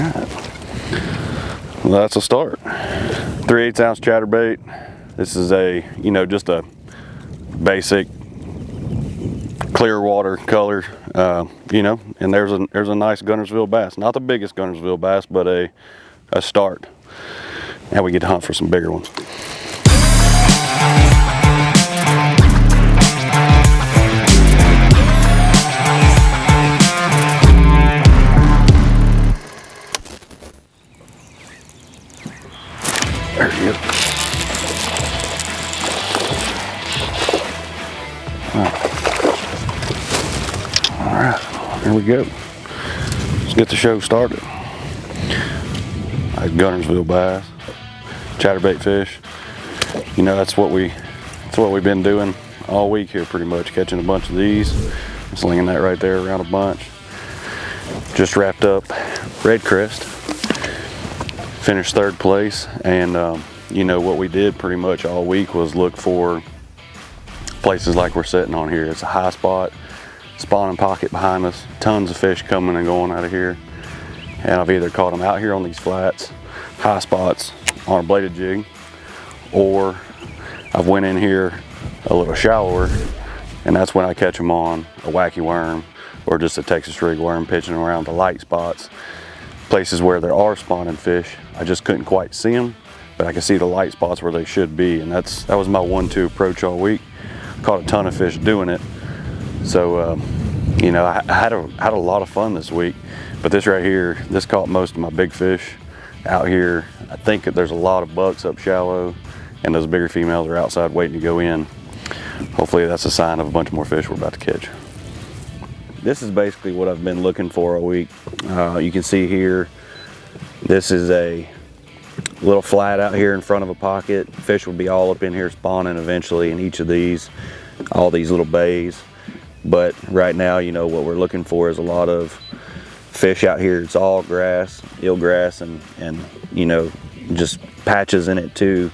right. Well, that's a start. 3/8 ounce chatterbait. This is a, just a basic clear water color, and there's a nice Guntersville bass. Not the biggest Guntersville bass, but a start. Now we get to hunt for some bigger ones. There he is. All right, here we go. Let's get the show started. Nice Guntersville bass, chatterbait fish. That's what we've been doing all week here, pretty much, catching a bunch of these, slinging that right there around a bunch. Just wrapped up Red Crest, finished 3rd place, and what we did pretty much all week was look for places like we're sitting on here. It's a high spot, spawning pocket behind us, tons of fish coming and going out of here. And I've either caught them out here on these flats, high spots on a bladed jig, or I've went in here a little shallower, and that's when I catch them on a wacky worm or just a Texas rig worm pitching around the light spots. Places where there are spawning fish, I just couldn't quite see them, but I can see the light spots where they should be, and that was my 1-2 approach all week. Caught a ton of fish doing it, so I had a lot of fun this week. But this right here, this caught most of my big fish out here. I think that there's a lot of bucks up shallow, and those bigger females are outside waiting to go in. Hopefully that's a sign of a bunch more fish we're about to catch. This is basically what I've been looking for all week. You can see here, this is a little flat out here in front of a pocket. Fish will be all up in here spawning eventually in each of these, all these little bays. But right now, what we're looking for is a lot of fish out here. It's all grass, eelgrass, and just patches in it too.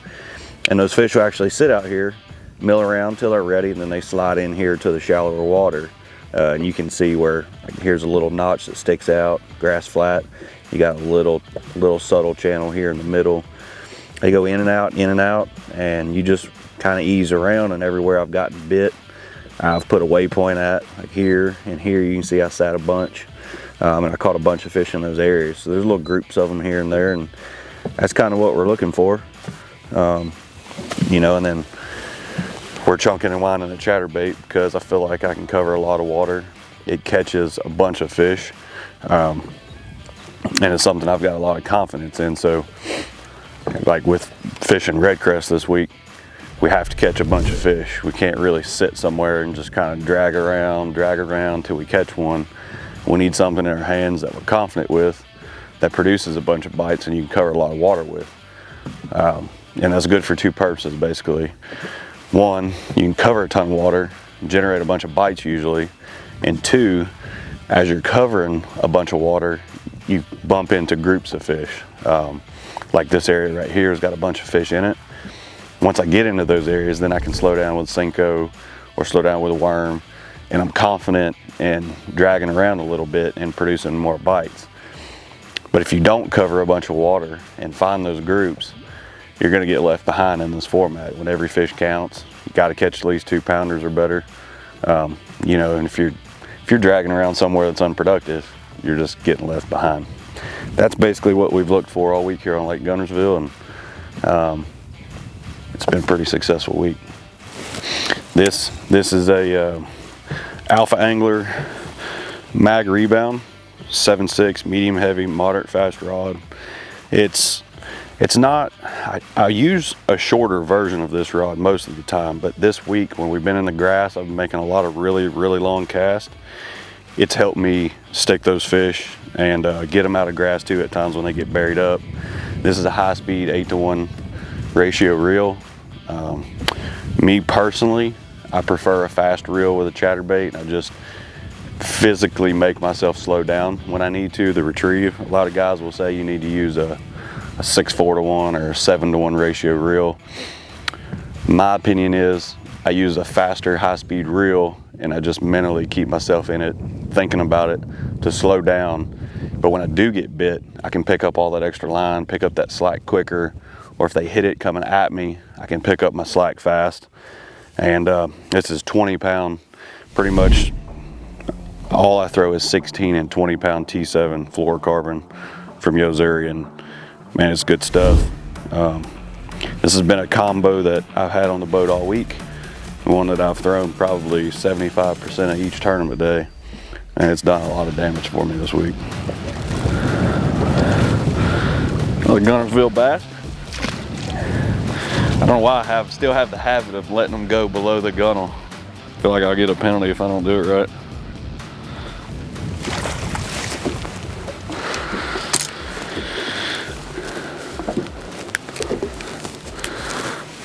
And those fish will actually sit out here, mill around till they're ready, and then they slide in here to the shallower water. And you can see where, here's a little notch that sticks out, grass flat. You got a little subtle channel here in the middle. They go in and out, and you just kind of ease around, and everywhere I've gotten bit, I've put a waypoint at, like here and here. You can see I sat a bunch, and I caught a bunch of fish in those areas. So there's little groups of them here and there, and that's kind of what we're looking for. And then we're chunking and winding the chatterbait because I feel like I can cover a lot of water. It catches a bunch of fish, and it's something I've got a lot of confidence in. So like with fishing Red Crest this week, we have to catch a bunch of fish. We can't really sit somewhere and just kind of drag around till we catch one. We need something in our hands that we're confident with, that produces a bunch of bites and you can cover a lot of water with. And that's good for 2 purposes, basically. 1, you can cover a ton of water, generate a bunch of bites usually. And 2, as you're covering a bunch of water, you bump into groups of fish. Like this area right here has got a bunch of fish in it. Once I get into those areas, then I can slow down with Senko or slow down with a worm, and I'm confident in dragging around a little bit and producing more bites. But if you don't cover a bunch of water and find those groups, you're gonna get left behind in this format. When every fish counts, you gotta catch at least 2 pounders or better. And if you're dragging around somewhere that's unproductive, you're just getting left behind. That's basically what we've looked for all week here on Lake Guntersville, and it's been a pretty successful week. This is a Alpha Angler mag rebound, 7.6 medium heavy moderate fast rod. It's not, I use a shorter version of this rod most of the time, but this week when we've been in the grass, I've been making a lot of really long casts. It's helped me stick those fish and get them out of grass too at times when they get buried up. This is a high speed 8-to-1 ratio reel. Me personally, I prefer a fast reel with a chatterbait. I just physically make myself slow down when I need to. The retrieve, a lot of guys will say you need to use a 6-4-to-1 or a 7-to-1 ratio reel. My opinion is I use a faster high-speed reel, and I just mentally keep myself in it, thinking about it, to slow down But when I do get bit, I can pick up all that extra line, pick up that slack quicker, or if they hit it coming at me, I can pick up my slack fast. And this is 20-pound, pretty much all I throw is 16 and 20-pound T7 fluorocarbon from Yo-Zuri, and man, it's good stuff. This has been a combo that I've had on the boat all week, one that I've thrown probably 75% of each tournament day, and it's done a lot of damage for me this week. Another Guntersville bass. I don't know why I still have the habit of letting them go below the gunnel. I feel like I'll get a penalty if I don't do it right.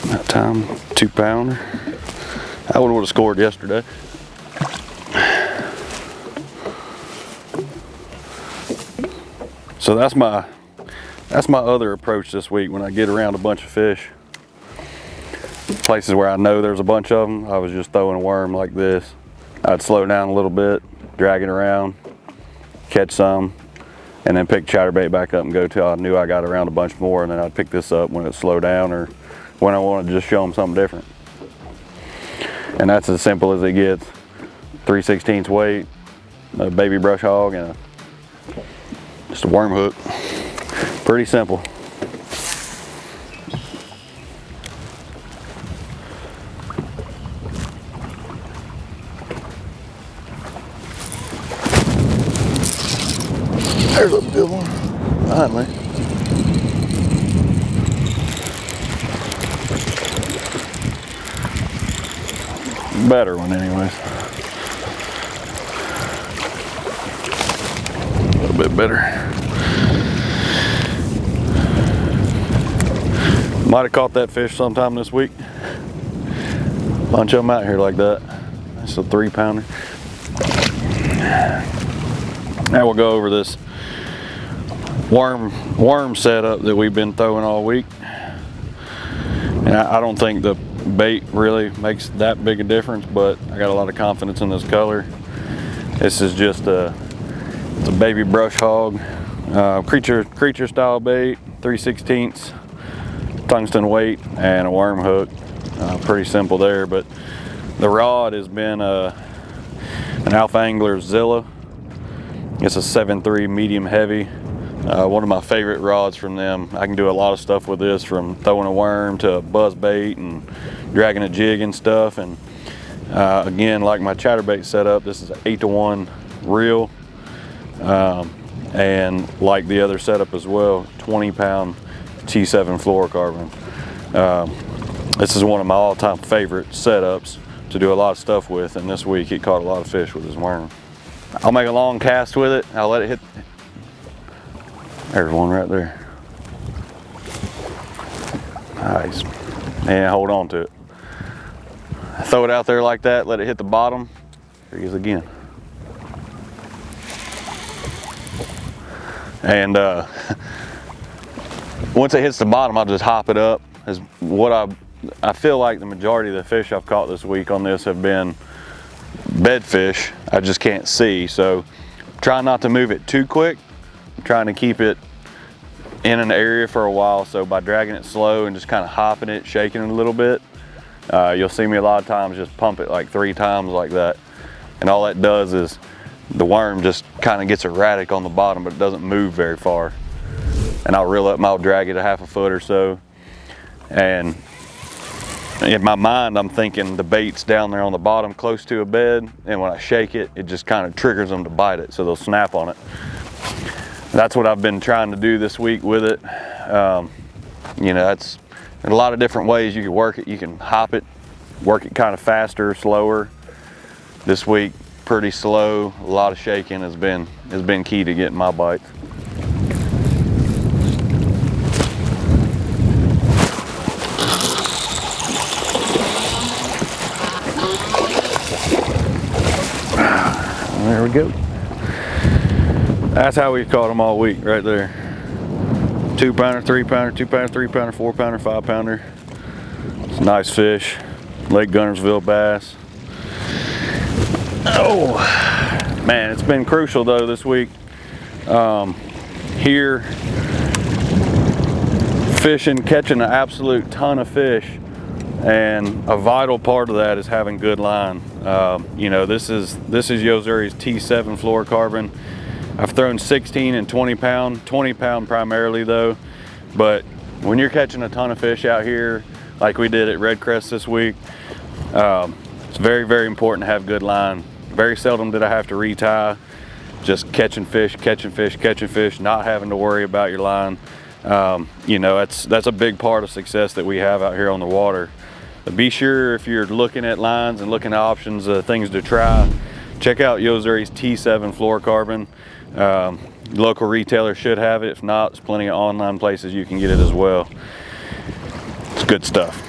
That time, 2-pounder. I would have scored yesterday. So that's my other approach this week when I get around a bunch of fish. Places where I know there's a bunch of them, I was just throwing a worm like this. I'd slow down a little bit, drag it around, catch some, and then pick chatterbait back up and go till I knew I got around a bunch more, and then I'd pick this up when it slowed down or when I wanted to just show them something different. And that's as simple as it gets. 3/16 weight, a baby brush hog, and just a worm hook. Pretty simple. There's a good one, finally. Better one anyways. A little bit better. Might have caught that fish sometime this week. Bunch of them out here like that. That's a 3-pounder. Now we'll go over this worm setup that we've been throwing all week. And I don't think the bait really makes that big a difference, but I got a lot of confidence in this color. This is just it's a baby brush hog, creature style bait, 3/16 tungsten weight, and a worm hook. Pretty simple there, but the rod has been an Alpha Angler Zilla. It's a 7.3 medium heavy. One of my favorite rods from them. I can do a lot of stuff with this, from throwing a worm to a buzz bait and dragging a jig and stuff. And again, like my chatterbait setup, this is an 8-to-1 reel. And like the other setup as well, 20-pound T7 fluorocarbon. This is one of my all-time favorite setups to do a lot of stuff with, and this week it caught a lot of fish with this worm. I'll make a long cast with it. I'll let it hit. There's one right there. Nice. And hold on to it. Throw it out there like that, let it hit the bottom. There he is again. And once it hits the bottom, I'll just hop it up. Is what I feel like the majority of the fish I've caught this week on this have been bed fish. I just can't see, so try not to move it too quick. I'm trying to keep it in an area for a while, so by dragging it slow and just kind of hopping it, shaking it a little bit, you'll see me a lot of times just pump it like 3 times like that, and all that does is the worm just kind of gets erratic on the bottom, but it doesn't move very far. And I'll reel up and I'll drag it a half a foot or so, and in my mind I'm thinking the bait's down there on the bottom close to a bed, and when I shake it, it just kind of triggers them to bite it, so they'll snap on it. That's what I've been trying to do this week with it. You know, that's a lot of different ways you can work it. You can hop it, work it kind of faster, slower. This week, pretty slow. A lot of shaking has been key to getting my bites. There we go. That's how we've caught them all week, right there. 2-pounder, 3-pounder, 2-pounder, 3-pounder, 4-pounder, 5-pounder. It's a nice fish. Lake Guntersville bass. Oh, man, it's been crucial though this week. Here, fishing, catching an absolute ton of fish, and a vital part of that is having good line. You know, this is Yo-Zuri's T7 fluorocarbon. I've thrown 16 and 20 pound primarily though, but when you're catching a ton of fish out here like we did at Red Crest this week, it's very, very important to have good line. Very seldom did I have to retie. Just catching fish, not having to worry about your line. You know, that's a big part of success that we have out here on the water. But be sure, if you're looking at lines and looking at options, things to try, check out Yo-Zuri's T7 fluorocarbon. Local retailers should have it. If not, there's plenty of online places you can get it as well. It's good stuff.